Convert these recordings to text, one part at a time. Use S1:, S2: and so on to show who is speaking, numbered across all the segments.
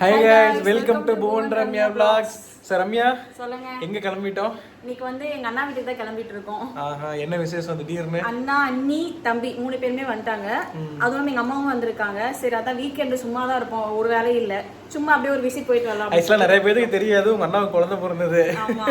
S1: Hi guys, welcome to Bhuvan Ramya Vlogs. Sir Ramya
S2: சொல்லுங்க.
S1: எங்க கிளம்பிட்டோம்?
S2: இன்னைக்கு வந்து எங்க அண்ணா வீட்டுக்கு தான் கிளம்பிட்டு இருக்கோம்.
S1: என்ன விசேஷம் திடீர்னு? அண்ணா,
S2: அண்ணி, தம்பி 3 பேருமே வந்துட்டாங்க. அதுவும் எங்க அம்மாவும் வந்திருக்காங்க. சரி அதான் வீக்கெண்ட் சும்மா தான் இருப்போம், ஒரு வேலையும் இல்ல. சும்மா அப்படியே ஒரு விசிட் போயிட்டு வரலாம்.
S1: ஆக்சுவலா நிறைய பேருக்கு தெரியாது உங்க அண்ணாவுக்கு குழந்தை பிறந்தது.
S2: ஆமா.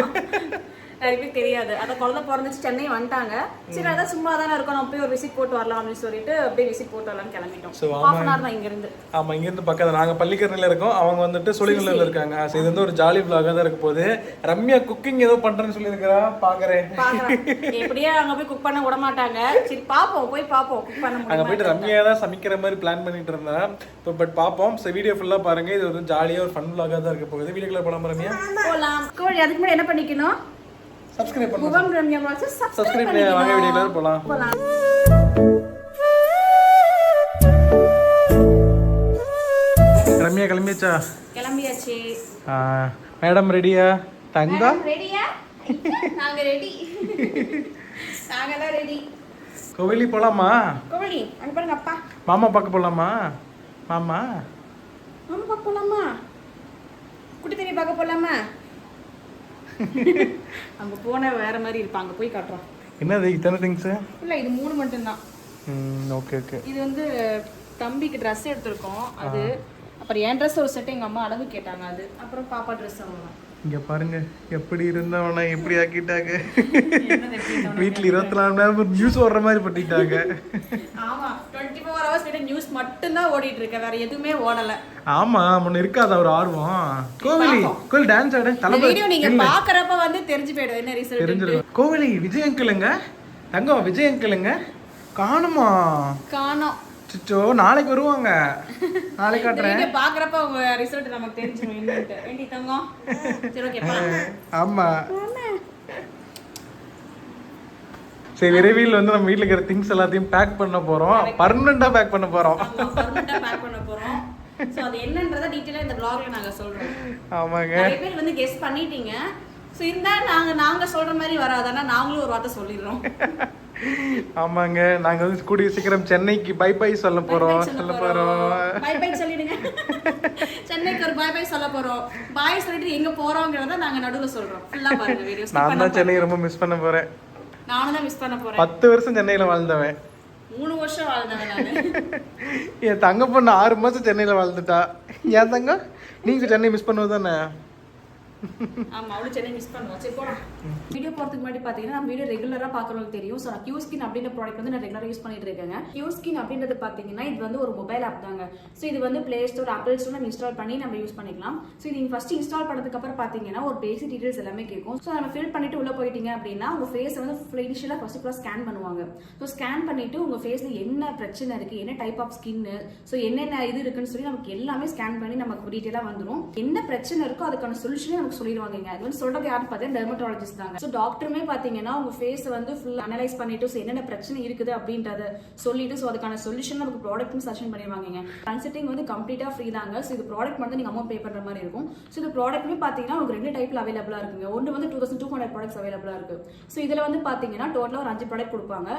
S2: நிறைய பேருக்கு தெரியாது. அதான் குழந்தை பிறந்துச்சு, சென்னை வந்துட்டாங்க. சரி அதான் சும்மா தானே இருக்கோம், நம்ம போய் ஒரு விசிட் போட்டு வரலாம் அப்படின்னு சொல்லிட்டு அப்படியே விசிட் போட்டு வரலாம்னு கிளம்பிட்டோம். ஹாஃப் அன் ஹவர் தான் இங்க இருந்து.
S1: ஆமா, இங்க இருந்து பக்கத்துல நாங்க பள்ளிக்கரணையில இருக்கோம், அவங்க வந்துட்டு சோழிங்கல்ல இருக்காங்க. இது வந்து ஒரு ஜாலி vlog-ஆ தான் இருக்க போகுது. ரம்யா குக்கிங் ஏதோ பண்றேன்னு சொல்லியிருக்கிறா, பாக்குறேன்.
S2: எப்படியே அங்க போய் குக் பண்ண விட மாட்டாங்க. சரி பாப்போம், போய் பாப்போம் குக் பண்ண முடியும்.
S1: அங்க போயிட்டு ரம்யா தான் சமைக்கிற மாதிரி பிளான் பண்ணிட்டு இருந்தா. பட் பாப்போம். வீடியோ ஃபுல்லா பாருங்க. இது ஒரு ஜாலியா ஒரு ஃபன் vlog-ஆ தான் இருக்க போகுது. வீடியோக்குள்ள போலாமா ரம்யா?
S2: போலாம். கோழி அதுக்கு முன்னாடி என்ன பண்ணிக்கணும்?
S1: சப்ஸ்கிரைப் பண்ணுங்க.
S2: புவன் ரம்யா vlogs
S1: சப்ஸ்கிரைப் பண்ணி வாங்க, வீடியோக்குள்ள போலாம். ரம்யா கிளம்பியாச்சா?
S2: கிளம்பியாச்சு.
S1: மேடம் ரெடியா? தங்கம்
S2: ரெடியா? நாங்க ரெடி. நாங்கலாம் ரெடி.
S1: கோவிலி போலாமா?
S2: கோவிலி அங்க பாருங்க அப்பா.
S1: மாமா பார்க்க போலாமா? மாமா
S2: மாமா பார்க்க போலாமா? குட்டி தம்பி பார்க்க போலாமா? அங்க போன வேற மாதிரி இருப்பாங்க, போய் காட்டுறோம்.
S1: என்னது இத்தனை திங்ஸ்?
S2: இல்ல இது 3 மட்டும் தான்.
S1: Okay okay. இது
S2: வந்து தம்பிக்கு Dress எடுத்துருக்கோம், அது அப்புறம் என் Dress ஒரு செட் எங்க அம்மா அளவு கேட்டாங்க, அது அப்புறம் பாப்பா Dress அவ்வளவுதான்.
S1: இங்க பாருங்க எப்படி இருந்தவனா எப்படி ஆக்கிட்டாங்க. வீட்ல 24 மணி நேரம் நியூஸ் ஓடுற மாதிரி பண்ணிட்டாங்க.
S2: ஆமா 24 hours கிட்ட நியூஸ் மட்டும் தான் ஓடிட்டு இருக்கு, வேற எதுவுமே ஓடல.
S1: ஆமா, முன்ன இருக்காத ஒரு ஆர்வம். கோவிலி டான்ஸ் ஆட தலபதி
S2: வீடியோ நீங்க பாக்குறப்ப வந்து தெரிஞ்சு போய்டும் என்ன ரிசல்ட்
S1: தெரிஞ்சிரும். கோவிலி விஜய் அங்கிளுங்க, தங்கம் விஜய் அங்கிளுங்க காணுமா? காணோம். சிச்சோ, நாளைக்கு வருவாங்க, நாளைக்கு காட்டுறேன்.
S2: வீடியோ பாக்குறப்ப உங்க ரிசல்ட் நமக்கு தெரிஞ்சிரும் என்னன்னு. வேண்டி தங்கம். சரி ஓகே போலாம்.
S1: ஆமா சரி, விரைவில் வந்து நம்ம வீட்ல இருக்கிற திங்ஸ் எல்லாத்தையும் பேக் பண்ண போறோம். பர்மனண்டா பேக் பண்ண போறோம்.
S2: ஆமா பர்மனண்டா பேக் பண்ண போறோம். சோ அது என்னன்றத டீடைலா இந்த vlogல நாங்க சொல்றோம்.
S1: ஆமாங்க.
S2: நிறைய பேர் வந்து கெஸ் பண்ணிட்டீங்க. சோ இந்த நாங்க சொல்ற மாதிரி வராதனா நாங்களும் ஒரு வார்த்தை சொல்லிடுறோம்.
S1: ஆமாங்க, நாங்க வந்து கூடிய சீக்கிரம் சென்னைக்கு பை பை சொல்ல போறோம்.
S2: பை பை சொல்லிடுங்க. சென்னைக்கு ஒரு பை பை சொல்ல போறோம். பாய் சொல்லிட்டு எங்க போறோம்ங்கறத நாங்க நடுவுல சொல்றோம். ஃபுல்லா பாருங்க வீடியோஸ்.
S1: நான் தான் சென்னை ரொம்ப மிஸ் பண்ண போறேன்.
S2: நானும் தான் மிஸ் பண்ண போறேன்.
S1: 10 வருஷம் சென்னையில வாழ்ந்தவன்.
S2: 3 வருஷம் வாழ்ந்தவன் நானு.
S1: என் தங்க பொண்ணு 6 மாசம் சென்னையில வாழ்ந்துட்டா. ஏன் தங்க நீங்க சென்னை மிஸ் பண்ணுவதானே?
S2: ஆமா அவளு சென்னை மிஸ் பண்ணுவோம். சரி போலாம். வீடியோ போறதுக்கு முன்னாடி பாத்தீங்கன்னா நம்ம வீடியோ ரெகுலரா பாக்குறவங்களுக்கு தெரியும். சோ QSkin அப்படின்ற ப்ராடக்ட் வந்து நான் ரெகுலரா யூஸ் பண்ணிட்டு இருக்கேங்க. QSkin அப்படின்றது பாத்தீங்கன்னா இது வந்து ஒரு மொபைல் ஆப் தாங்க. சோ இது வந்து Play Store, Apple Store நம்ம இன்ஸ்டால் பண்ணி நம்ம யூஸ் பண்ணிக்கலாம். சோ இது நீங்க ஃபர்ஸ்ட் இன்ஸ்டால் பண்ணதுக்கு அப்புறம் பாத்தீங்கன்னா ஒரு பேசிக் டீடைல்ஸ் எல்லாமே கேட்கும். சோ நம்ம ஃபில் பண்ணிட்டு உள்ள போயிட்டீங்க அப்படின்னா உங்க ஃபேஸ் வந்து இனிஷியலா ஃபர்ஸ்ட் ஸ்கேன் பண்ணுவாங்க. சோ ஸ்கேன் பண்ணிட்டு உங்க ஃபேஸ்ல என்ன பிரச்சனை இருக்கு, என்ன டைப் ஆஃப் ஸ்கின், சோ என்னென்ன இது இருக்குன்னு சொல்லி நமக்கு எல்லாமே ஸ்கேன் பண்ணி நமக்கு டீடைலா வந்துரும். என்ன பிரச்சனை இருக்கோ அதுக்கான சொல்யூஷனே நமக்கு சொல்லிடுவாங்க. இது வந்து சொல்றது யாருன்னு பார்த்தா டெர்மட்டாலஜிஸ்ட் தாங்க. சோ டாக்டருமே பாத்தீங்கன்னா உங்க ஃபேஸ் வந்து ஃபுல் அனலைஸ் பண்ணிட்டு என்னென்ன பிரச்சனை இருக்குது அப்படின்றத சொல்லிட்டு சோ அதுக்கான சொல்யூஷன் நமக்கு ப்ராடக்ட்டும் சஜஷன் பண்ணிடுவாங்க. கன்சல்டிங் வந்து கம்ப்ளீட்டா ஃப்ரீ தாங்க. சோ இது ப்ராடக்ட் மட்டும் நீங்க அமௌண்ட் பே பண்ற மாதிரி இருக்கும். சோ இந்த ப்ராடக்ட்மே பாத்தீங்கன்னா உங்களுக்கு 2 டைப்ல அவைலபிளா இருக்குங்க. ஒன்னு வந்து 2200 ப்ராடக்ட்ஸ் அவைலபிளா இருக்கு. சோ இதுல வந்து பாத்தீங்கன்னா டோட்டலா ஒரு 5 ப்ராடக்ட் கொடுப்பாங்க.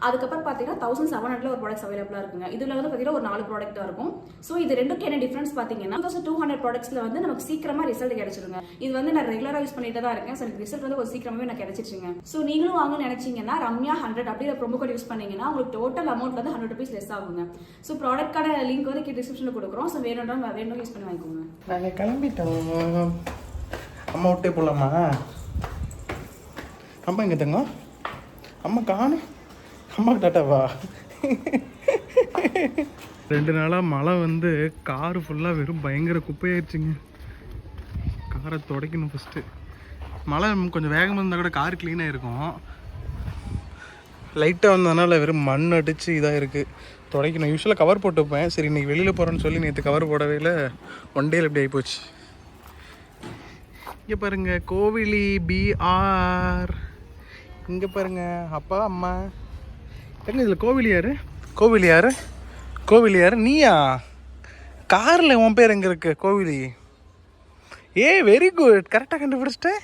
S2: அதுக்கப்புறம் பாத்தீங்கன்னா 1700 ஒரு ப்ராடக்ட்ஸ் அவைலபிளா இருக்குங்க. இதுல வந்து பாத்தீங்கன்னா ஒரு 4 ப்ராடக்ட் தான் இருக்கும். சோ இது ரெண்டுக்கு என்ன டிஃபரன்ஸ் பாத்தீங்கன்னா 2200 ப்ராடக்ட்ஸ்ல வந்து நமக்கு சீக்கிரமா ரிசல்ட் கிடைச்சிருங்க. இது வந்து நான் ரெகுலரா யூஸ் பண்ணிட்டு தான் இருக்கேன். சோ எனக்கு ரிசல்ட் வந்து ஒரு சீக்கிரமாவே எனக்கு கிடைச்சிருச்சுங்க. சோ நீங்களும் வாங்க நினைச்சீங்கன்னா ரம்யா 100 அப்படிங்கிற ப்ரோமோ கோட் யூஸ் பண்ணீங்கன்னா உங்களுக்கு டோட்டல் அமௌண்ட் வந்து 100 rupees லெஸ் ஆகுங்க. சோ ப்ராடக்ட்கான லிங்க் வந்து டிஸ்கிரிப்ஷன்ல கொடுக்குறோம். சோ வேணும் யூஸ் பண்ணி வாங்கிக்கோங்க.
S1: நாங்க கிளம்பிட்டோம். அம்மா விட்டே போலாமா? அம்மா எங்க தங்க? அம்மா காணோம். அம்மாக்கு டாட்டாவா? 2 நாளா மழை வந்து காரு ஃபுல்லா வெறும் பயங்கர குப்பையாயிருச்சுங்க. காரை துடைக்கணும் ஃபஸ்ட்டு. மழை கொஞ்சம் வேகமாக இருந்தால் கூட கார் க்ளீனாக இருக்கும். லைட்டாக வந்ததுனால வெறும் மண் அடித்து இதாக இருக்குது. துடைக்கணும். யூஸ்வலாக கவர் போட்டுப்பேன். சரி இன்றைக்கி வெளியில் போகிறேன்னு சொல்லி நேற்று கவர் போடவே இல்லை. ஒன் டேயில் எப்படி ஆகிப்போச்சு. இங்கே பாருங்கள் கோவிலி BR. இங்கே பாருங்கள் அப்பா அம்மா எங்க இதில் கோவிலி யார் நீயா? காரில் உன் பேர் எங்கே இருக்கு? கோவிலி. வெரி குட், கரெக்டாக கண்டுபிடிச்சிட்டேன்.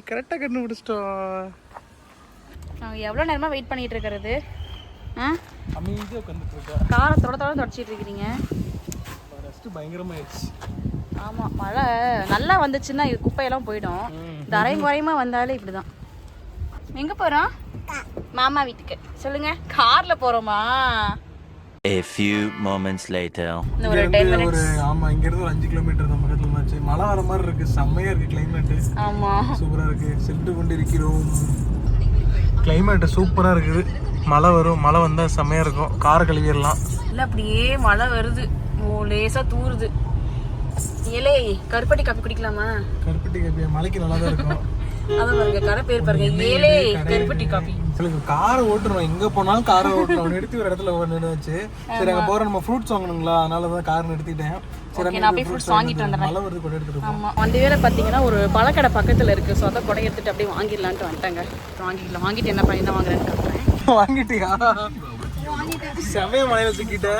S1: கரெக்டாக கண்டுபிடிச்சிட்டோம்.
S2: நாங்கள் எவ்வளோ நேரமாக வெயிட் பண்ணிட்டு இருக்கிறது.
S1: அமைதியாக உட்காந்துட்டு இருக்கா.
S2: காரை தொடச்சிட்டு இருக்கிறீங்க.
S1: ஃபஸ்ட்டு பயங்கரமாயிடுச்சு.
S2: ஆமாம், மழை நல்லா வந்துச்சுன்னா இது குப்பையெல்லாம் போயிடும். இந்த அரையும் குறையுமா வந்தாலே இப்படி தான். எங்கே போகிறோம்? மாமா வீட்டுக்கு. சொல்லுங்க. காரில் போகிறோமா?
S3: A few moments later.
S2: ஒரு 10 minutes.
S1: ஆமா, இங்க இருந்து ஒரு 5 கிலோமீட்டர் தான் பக்கத்துல இருந்துச்சு. மழை வர மாதிரி இருக்கு. செம்மையா இருக்கு கிளைமேட்.
S2: ஆமா,
S1: சூப்பரா இருக்கு. சென்று கொண்டு இருக்கிறோம். கிளைமேட் சூப்பரா இருக்குது. மழை வரும். மழை வந்தா செம்மையா இருக்கும். காரை கழுவிடலாம்.
S2: இல்லை அப்படியே மழை வருது. ஓ, லேசா தூருது. ஏலே கருப்பட்டி காப்பி குடிக்கலாமா?
S1: கருப்பட்டி காப்பி மழைக்கு நல்லா தான் இருக்கும்.
S2: அதான் பாருங்க, கடை பேர் பாருங்க, ஏலே கருப்பட்டி காப்பி.
S1: காரை ஓட்டுறோம், எங்க போனாலும் காரை ஓட்டுறோம். நிறுத்தி ஒரு இடத்துல நின்றுச்சு. சரி, அங்க போற நம்ம ஃப்ரூட்ஸ் வாங்கணுங்களா, அதனாலதான் கார் நிறுத்திட்டேன். சரி,
S2: நான் போய் ஃப்ரூட்ஸ் வாங்கிட்டு வந்துடுறேன்.
S1: மழை வருது, கொடை எடுத்துட்டு.
S2: ஆமா, அந்த வேலை பார்த்தீங்கன்னா ஒரு பழக்கடை பக்கத்துல இருக்கு. ஸோ அதை கொடை எடுத்துட்டு அப்படியே வாங்கிடலான்ட்டு வந்துட்டாங்க. வாங்கிட்டு என்ன பண்ணி தான் வாங்குறேன்னு.
S1: வாங்கிட்டியா? செமைய மழையில சிக்கிட்ட.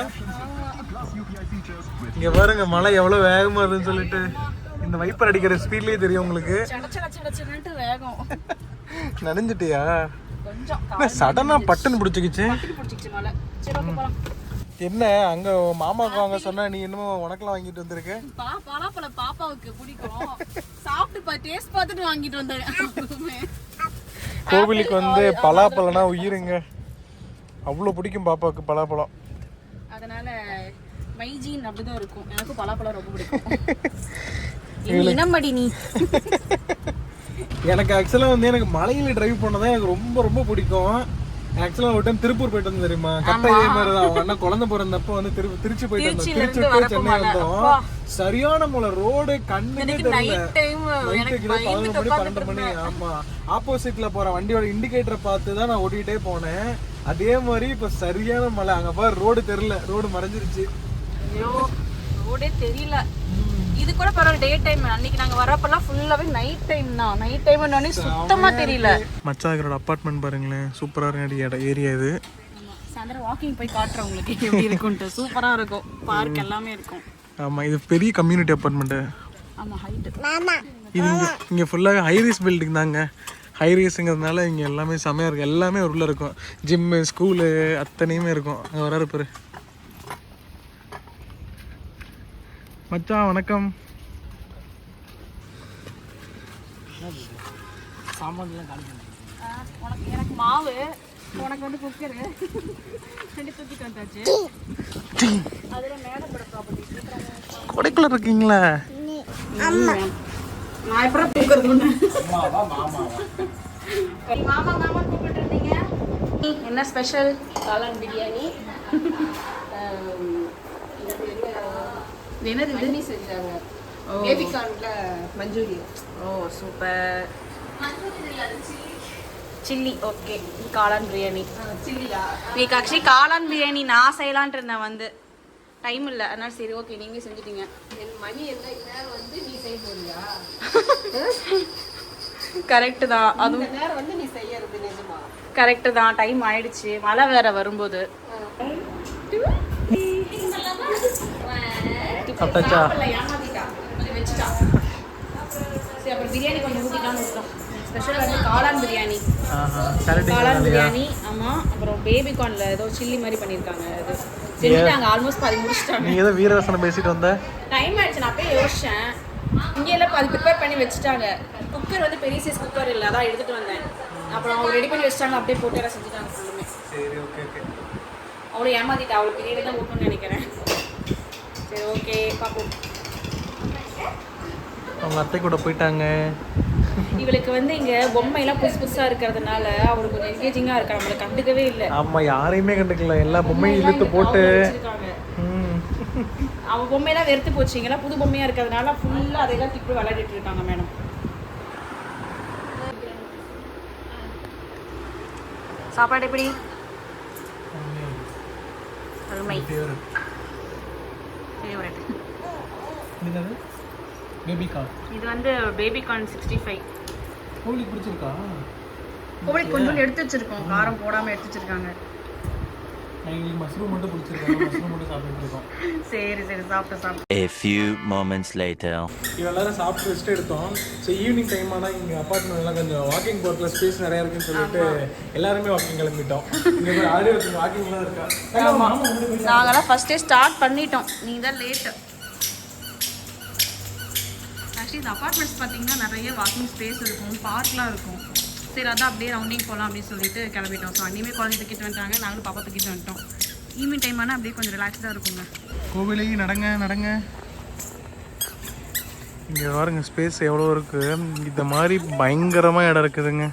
S1: இங்க பாருங்க மழை எவ்வளவு வேகமா இருக்குன்னு சொல்லிட்டு. இந்த வைப்பர் அடிக்கிற ஸ்பீட்லயே தெரியும் உங்களுக்கு.
S2: வேகம்
S1: நனைஞ்சிட்டியா?
S2: கொஞ்சம்
S1: சடனா பட்டுன்னு பிடிச்சிக்கிச்சு.
S2: மழை. சரி, ஓகே போலாம்.
S1: என்ன அங்க மாமாக்கு வாங்க சொன்னா நீ என்னமோ உனக்கெல்லாம் வாங்கிட்டு வந்திருக்க?
S2: பலாப்பழம் பாப்பாவுக்கு பிடிக்கும். சாப்பிட்டு டேஸ்ட் பார்த்துட்டு வாங்கிட்டு வந்தேன்.
S1: கோவிலுக்கு வந்து பலாப்பழம்னா உயிருங்க. அவ்வளோ பிடிக்கும் பாப்பாவுக்கு பலாப்பழம்.
S2: அதனால மைஜீன் அப்படிதான் இருக்கும். எனக்கு பலாப்பழம் ரொம்ப பிடிக்கும். இனமடி நீ.
S1: எனக்கு ஆக்சுவலாக வந்து எனக்கு மலையில் டிரைவ் பண்ணதான் எனக்கு ரொம்ப ரொம்ப பிடிக்கும். ஆக்சுவலாக ஒரு டைம் திருப்பூர் போயிட்டு வந்து தெரியுமா? கரெக்டாக இதே மாதிரி தான். அவங்க அண்ணா குழந்தை பிறந்தப்போ வந்து திருச்சி போயிட்டு வந்தோம். திருச்சி டு சென்னை வந்தோம். சரியான மலை, ரோடு கண்ணுக்கே தெரியல. நைட்டுக்கு 11 மணி 12 மணி. ஆமா, ஆப்போசிட்ல போற வண்டியோட இண்டிகேட்டரை பார்த்து தான் நான் ஓட்டிகிட்டே போனேன். அதே மாதிரி இப்ப சரியான மலை. அங்க பாரு, ரோடு தெரியல, ரோடு மறைஞ்சிருச்சு.
S2: ஐயோ, ரோடே தெரியல. இது கூட பரவாயில்ல, டே டைம். அன்னைக்கு நாங்க வரப்பெல்லாம் ஃபுல்லாவே நைட் டைம் தான். நைட் டைம்னே சுத்தமா தெரியல.
S1: மச்சாகரோட அபார்ட்மெண்ட் பாருங்களேன், சூப்பரா இருக்கு ஏரியா இது.
S2: சாயந்தரம் வாக்கிங் போய் காட்டுறேன் உங்களுக்கு எப்படி இருக்கும்ட்டு. சூப்பரா இருக்கும், பார்க் எல்லாமே இருக்கும்.
S1: ஆமா, இது பெரிய கம்யூனிட்டி அபார்ட்மெண்ட்.
S2: ஆமா, ஹைட்.
S1: இது இங்க ஃபுல்லாக ஹைரீஸ் பில்டிங் தாங்க. ஹைரீஸுங்கிறதுனால இங்கே எல்லாமே செமையாக இருக்கும். எல்லாமே உள்ள இருக்கும். ஜிம்மு, ஸ்கூலு அத்தனையுமே இருக்கும். அங்கே வராரு பாரு மச்சான். வணக்கம்.
S2: உனக்கு எனக்கு மாவு, உனக்கு வந்து குக்கரு ரெண்டு தூக்கிட்டு வந்தாச்சு. அதுல மேல பட ப்ராப்பர்ட்டி
S1: கொடைக்குள்ள இருக்கீங்களா?
S2: நான் எப்படா தூக்குறது? மாமா மாமா கூப்பிட்டு இருந்தீங்க. என்ன ஸ்பெஷல்? காளான் பிரியாணி. என்னது இது செஞ்சாங்க? பேபி கார்ன்ல மஞ்சூரியன். ஓ சூப்பர். சில்லி. ஓகே, காளான் பிரியாணி. சில்லியா? நீக்கு ஆக்சுவலி காளான் பிரியாணி நான் செய்யலான்ட்டு இருந்தேன், வந்து டைம் இல்லை. அதனால சரி ஓகே நீங்களே செஞ்சுட்டீங்க.
S4: என் மணி என்ன நேரம் வந்து நீ செய்ய போறியா?
S2: கரெக்டு தான். அதுவும்
S4: நேரம் வந்து நீ செய்யறது நிஜமா?
S2: கரெக்டு தான். டைம் ஆயிடுச்சு, மழை வேற வரும்போது. சரி, அப்புறம் பிரியாணி கொஞ்சம் ஊற்றிட்டான்னு விட்டோம். ஸ்பெஷல் வந்து காளான் பிரியாணி. காளான் பிரியாணி. ஆமாம். அப்புறம் பேபி கார்னில் ஏதோ சில்லி மாதிரி பண்ணியிருக்காங்க. அது செஞ்சுட்டாங்க. ஆல்மோஸ்ட் பாதி முடிச்சிட்டாங்க.
S1: நீ ஏதோ வீரரசனம் பேசிட்டு வந்த?
S2: டைம் ஆயிடுச்சு. நான் போய் யோசிச்சேன். இங்கே எல்லாம் பாதி ப்ரிப்பேர் பண்ணி வச்சுட்டாங்க. குக்கர் வந்து பெரிய சைஸ் குக்கர் இல்லை, அதான் எடுத்துகிட்டு வந்தேன். அப்புறம் அவங்க ரெடி பண்ணி வச்சுட்டாங்க. அப்படியே போட்டு எல்லாம் செஞ்சுட்டாங்க ஃபுல்லுமே.
S1: சரி, ஓகே ஓகே.
S2: அவளை ஏமாத்திட்டா. அவளுக்கு பிரியாணி தான் ஊட்டணும்னு நினைக்கிறேன். சரி ஓகே, பார்ப்போம்.
S1: அவங்க அத்தை கூட போயிட்டாங்க.
S2: இவளுக்கு வந்து இங்கே பொம்மையெல்லாம் புதுசாக இருக்கிறதுனால அவளுக்கு கொஞ்சம் என்கேஜிங்காக இருக்கா. நம்மளை கண்டுக்கவே இல்லை.
S1: ஆமாம், யாரையுமே கண்டுக்கல. எல்லா பொம்மையும் இழுத்து போட்டு
S2: அவள் பொம்மையெல்லாம் வெறுத்து போச்சுங்களா. புது பொம்மையாக இருக்கிறதுனால ஃபுல்லாக அதையெல்லாம் திட்டு விளையாடிட்டு இருக்காங்க மேடம். சாப்பாடு எப்படி? அருமை. ஃபேவரட்.
S1: Baby corn.
S2: இது வந்து பேபி கார்ன் 65.
S1: கோழிக்கு பிடிச்சிருக்கா?
S2: கோழிக்கு கொஞ்சம் எடுத்து வச்சிருக்கோம். காரம் போடாமல் எடுத்து வச்சிருக்காங்க.
S1: எங்களுக்கு மஷ்ரூம் மட்டும் பிடிச்சிருக்காங்க, மஷ்ரூம் மட்டும் சாப்பிட்டு இருக்கோம்.
S2: சரி சரி சாப்பிட்டு
S3: A few moments later.
S1: எல்லாரும் சாப்பிட்டு ரெஸ்ட் எடுத்தோம். ஸோ ஈவினிங் டைம் ஆனால் இங்கே அப்பார்ட்மெண்ட்லாம் கொஞ்சம் வாக்கிங் போகிறதுல ஸ்பேஸ் நிறையா இருக்குன்னு சொல்லிட்டு எல்லாருமே வாக்கிங் கிளம்பிட்டோம். இங்கே ஒரு ஆல்ரெடி ஒருத்தங்க வாக்கிங்லாம் இருக்கா.
S2: நாங்களாம் ஃபர்ஸ்டே ஸ்டார்ட் பண்ணிட்டோம், நீங்கள் தான் லேட்டு. ஆக்சுவலி இந்த அப்பார்ட்மெண்ட்ஸ் பார்த்தீங்கன்னா நிறைய வாக்கிங் ஸ்பேஸ் இருக்கும், பார்க்லாம் இருக்கும். சரி அதான் அப்படியே ரவுண்டிங் போகலாம் அப்படின்னு சொல்லிட்டு கிளம்பிட்டோம். ஸோ அன்னியுமே குழந்தை தூக்கிட்டு வந்துட்டாங்க, நாங்களும் பாப்பா தூக்கிட்டு வந்துட்டோம். ஈவினிங் டைம் ஆனால் அப்படியே கொஞ்சம் ரிலாக்ஸ்டாக இருக்குங்க.
S1: கோவிலையே நடங்க. இங்கே பாருங்க ஸ்பேஸ் எவ்வளோ இருக்குது. இந்த மாதிரி பயங்கரமாக இடம் இருக்குதுங்க.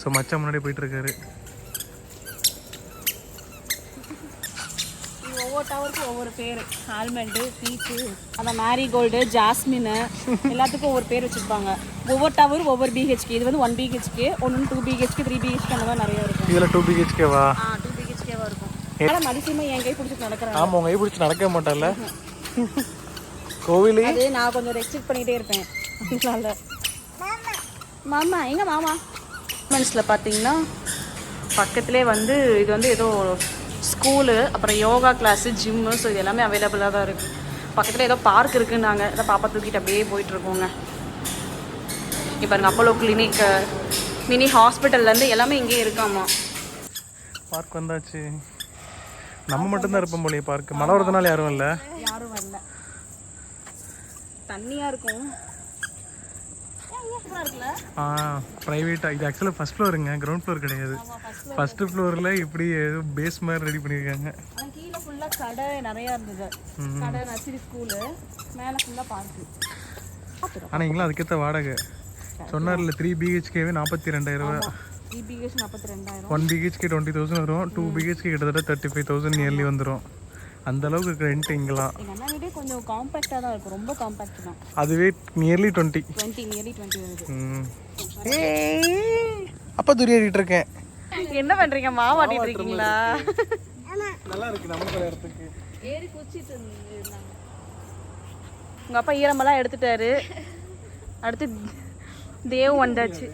S1: ஸோ மச்சான் முன்னாடி போயிட்டுருக்காரு.
S2: ஒவ்வொரு டவருக்கும் ஒவ்வொரு பேர், ஆல்மண்டு, பீச்சு, அதான் மேரிகோல்டு, ஜாஸ்மின், எல்லாத்துக்கும் ஒவ்வொரு பேர் வச்சுருப்பாங்க. ஒவ்வொரு டவரும் ஒவ்வொரு பிஹெச்கே. இது வந்து 1 BHK, ஒன்று 2 BHK, 3 BHK அந்த மாதிரி நிறைய இருக்கும்.
S1: இதில் 2 BHKவா?
S2: 2 BHKவா இருக்கும். ஆனால் அதிசயமாக என் கை பிடிச்சிட்டு நடக்கிறேன்.
S1: ஆமாம், உங்கள் கை பிடிச்சி நடக்க மாட்டேன்ல கோவிலே.
S2: அது நான் கொஞ்சம் ரெஸ்ட்ரிக்ட் பண்ணிகிட்டே இருப்பேன். அதனால மாமா எங்க மாமா மென்ஸில் பார்த்தீங்கன்னா பக்கத்துலேயே வந்து இது வந்து ஏதோ ஸ்கூலு, அப்புறம் யோகா கிளாஸு, ஜிம்மு, ஸோ இது எல்லாமே அவைலபிளாக தான் இருக்குது. பக்கத்தில் ஏதோ பார்க் இருக்குன்னு நாங்கள் ஏதோ பாப்பா தூக்கிட்டு அப்படியே போயிட்டுருக்கோங்க. இப்போ பாருங்க அப்போலோ கிளினிக், மினி ஹாஸ்பிட்டல்லேருந்து எல்லாமே இங்கேயே இருக்காமா.
S1: பார்க் வந்தாச்சு. நம்ம மட்டும்தான் இருப்போம் போலயே பார்க். மழை வரதுனால யாரும் இல்லை,
S2: யாரும் வரல. தண்ணியாக இருக்கும்.
S1: ப்ரைவேட்டாக இது ஆக்சுவலாக ஃபர்ஸ்ட் ஃப்ளோருங்க, கிரவுண்ட் ஃப்ளோர் கிடையாது. ஃபர்ஸ்ட் ஃப்ளோரில் இப்படி ஏதோ பேஸ் மாதிரி ரெடி பண்ணியிருக்காங்க.
S2: ஆனால் கீழே ஃபுல்லாக கடை நிறையா இருந்தது. கடை, நர்சரி, ஸ்கூலு, மேலே ஃபுல்லாக பார்க்கு.
S1: ஆனால் இங்கெல்லாம் அதுக்கேற்ற வாடகை சொன்னார்ல. 3 BHKவே 42,000.
S2: 3 BHK 42,000.
S1: 1 BHK 20,000 வரும். 2 BHK கிட்டத்தட்ட 35,000 நியர்லி வந்துடும். அந்த அளவுக்கு இருக்கு ரெண்ட் இங்கெல்லாம்.
S2: எங்கள் அண்ணா வீடே கொஞ்சம் காம்பேக்டாக தான் இருக்கும், ரொம்ப காம்பேக்ட் தான்.
S1: அதுவே நியர்லி 20
S2: வருது.
S1: அப்பா துரியாடிட்டு இருக்கேன்.
S2: என்ன பண்றீங்க, மாவாட்டிட்டு இருக்கீங்களா?
S1: நல்லா இருக்கு நம்ம இடத்துக்கு.
S2: ஏறி குச்சிட்டு இருந்தாங்க. உங்க அப்பா ஈரமெல்லாம் எடுத்துட்டாரு. அடுத்து தேவ் வந்தாச்சு.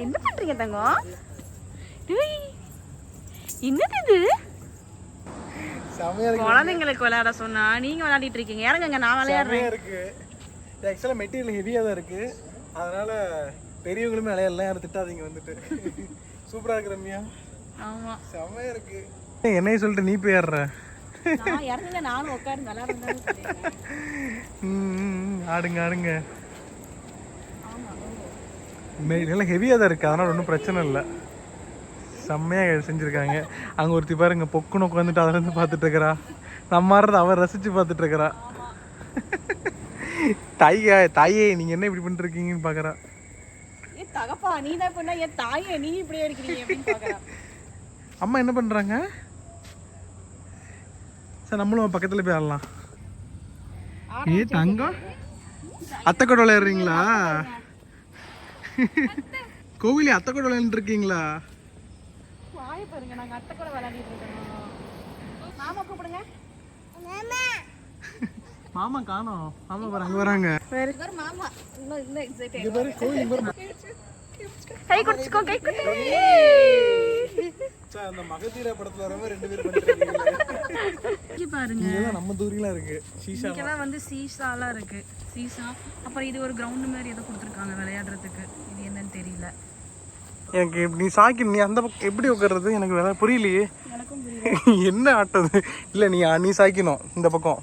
S2: என்ன பண்றீங்க தங்கம்? என்னது இது? குழந்தைங்களுக்கு விளையாட சொன்னா நீங்க விளையாடிட்டு இருக்கீங்க. இறங்குங்க, நான் விளையாடுறேன்.
S1: இருக்கு இது ஆக்சுவலாக மெட்டீரியல் ஹெவியாக தான் இருக்கு. அதனால பெரியவங்களுமே விளையாடலாம், யாரும் திட்டாதீங்க வந்துட்டு. சூப்பராக இருக்கு ரம்யா.
S2: ஆமா
S1: செம்மையா இருக்கு. என்னைய சொல்லிட்டு நீ போய் ஏறுற?
S2: நான் இறங்குங்க, நானும் உட்காந்து விளையாடுறேன்.
S1: ஆடுங்க. நல்லா ஹெவியாக தான் இருக்குது, அதனால் ஒன்றும் பிரச்சனை இல்லை. செம்மையாக செஞ்சுருக்காங்க. அங்கே ஒருத்தி பாருங்க பொக்குன்னு உட்காந்துட்டு அதில் இருந்து பார்த்துட்டு இருக்கிறா. நம்ம ஆடுறத அவர் ரசித்து பார்த்துட்டு இருக்கிறா. தாயே நீங்கள் என்ன இப்படி பண்ணிருக்கீங்கன்னு பார்க்குறா.
S2: தகப்பா நீ தான் பண்ண, என் தாயே நீ இப்படியே இருக்கிறீங்க அப்படின்னு பார்க்குறா.
S1: அம்மா என்ன பண்ணுறாங்க? சார் நம்மளும் பக்கத்தில் போய் ஆடலாம். தங்கம் அத்தை கூட விளையாடுறீங்களா? கோவிலே அத்தை கூட விளையாண்டுருக்கீங்களா?
S2: வாயை பாருங்க, நாங்க அத்தை கூட விளையாடிட்டு இருக்கோம். மாமா கூப்பிடுங்க.
S1: மாமா காணோம். மாமா பாரு அங்க வராங்க.
S2: வேற மாமா இன்னும் எக்ஸைட்
S1: இங்க பாரு கோவில் பாரு.
S2: கை குடிச்சுக்கோ, கை குடி.
S1: சா அந்த மகதீரா படத்துல வரவே ரெண்டு பேர் பண்ணிருக்கீங்க.
S2: இங்க பாருங்க,
S1: இதெல்லாம் நம்ம தூரிலாம் இருக்கு. சீசா
S2: இங்கலாம் வந்து சீசாலாம் இருக்கு. சீசா, அப்புறம் இது ஒரு கிரவுண்ட் மாதிரி ஏதோ கொடுத்துருக்காங்க விளையாடுறதுக்கு. இது என்னன்னு தெரியல
S1: எனக்கு. நீ சாக்கி நீ அந்த பக்கம் எப்படி உட்கார்றது எனக்கு வேற புரியலையே.
S2: எனக்கும் புரியல
S1: என்ன ஆட்டது. இல்ல நீ சாய்க்கணும் இந்த பக்கம்.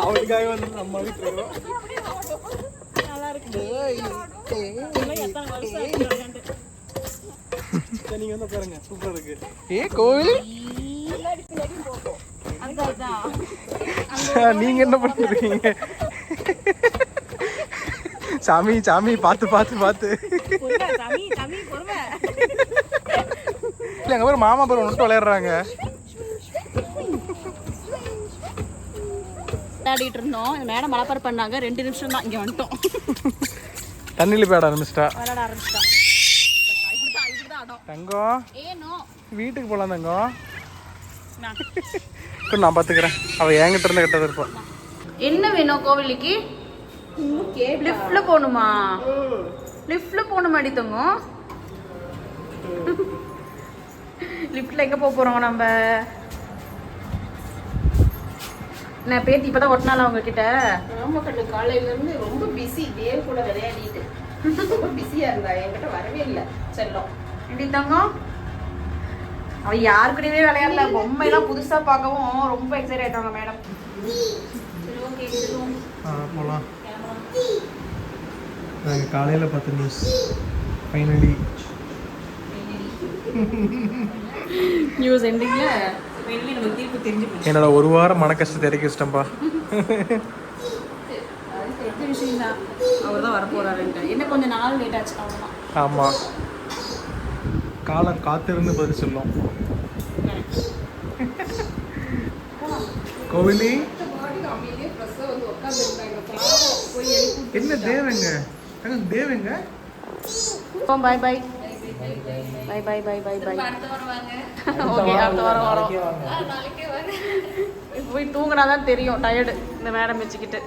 S1: அவளுக்காக வந்து நம்ம வீட்டுல நீங்க வந்து பாருங்க, சூப்பரா இருக்கு. கோவில் நீங்க என்ன பண்ணிருக்கீங்க? சாமி பாத்து இல்ல அங்க பாரு மாமா பாரு ஒன்று விளையாடுறாங்க.
S2: விளையாடிட்டு இருந்தோம். இந்த மேடம் மலைப்பார் பண்ணாங்க. 2 நிமிஷம் தான் இங்க வந்துட்டோம்.
S1: தண்ணியில போய் ஆரம்பிச்சிட்டா.
S2: விளையாட ஆரம்பிச்சிட்டா.
S1: தங்கம்
S2: ஏனோ
S1: வீட்டுக்கு போலாம் தங்கம். நான் பாத்துக்கிறேன். அவ என்கிட்ட இருந்து கட்டது இருப்பான்.
S2: என்ன வேணும் கோவிலுக்கு? லிஃப்ட்ல போகணுமா? லிஃப்ட்ல போகணுமாடி தங்கம்? லிஃப்ட்ல எங்க போறோம் நம்ம? நான் பேத்தி இப்பதான் ஒட்டினால உங்ககிட்ட.
S4: ஆமா கண்ணு, காலையில இருந்து ரொம்ப பிஸி. தேவ் கூட விளையாடிட்டு ரொம்ப பிஸியா இருந்தா, என்கிட்ட வரவே இல்லை செல்லம்.
S2: எப்படி தங்கம்? அவ யாரு கூடவே விளையாடல, பொம்மை எல்லாம் புதுசா பார்க்கவும் ரொம்ப எக்ஸைட் ஆயிட்டாங்க மேடம்.
S1: போலாம். நாங்கள் காலையில் பார்த்த நியூஸ் ஃபைனலி
S2: நியூஸ் எண்டிங்ல வெளியே நமக்கு தீர்ப்பு தெரிஞ்சு போச்சு.
S1: என்னோட ஒரு வாரம் மன கஷ்டத்தை இறக்கி வச்சிட்டேன்ப்பா.
S2: அது தெரிஞ்ச விஷயம் தான், அவர் தான் வரப்போறாருன்ட்டு. என்ன கொஞ்சம் நாள் லேட் ஆச்சு அவ்வளோதான்.
S1: ஆமாம், காலம் காத்திருந்து பதில் சொல்லும். கோவிலி
S4: அமைதியே ப்ரெஸ்ஸை வந்து உட்காந்துருந்தாங்க. பாவம் போய் எழுப்பி
S1: என்ன தேவங்க தேவங்க.
S2: Bye bye bye bye bye bye bye.
S4: அடுத்த வாரம் வாங்க.
S2: ஓகே, அடுத்த வாரம் வரோம்.
S4: நாளைக்கே வாங்க.
S2: போய் தூங்கினா தான் தெரியும் டயர்டு இந்த மேடம் வச்சுக்கிட்டு.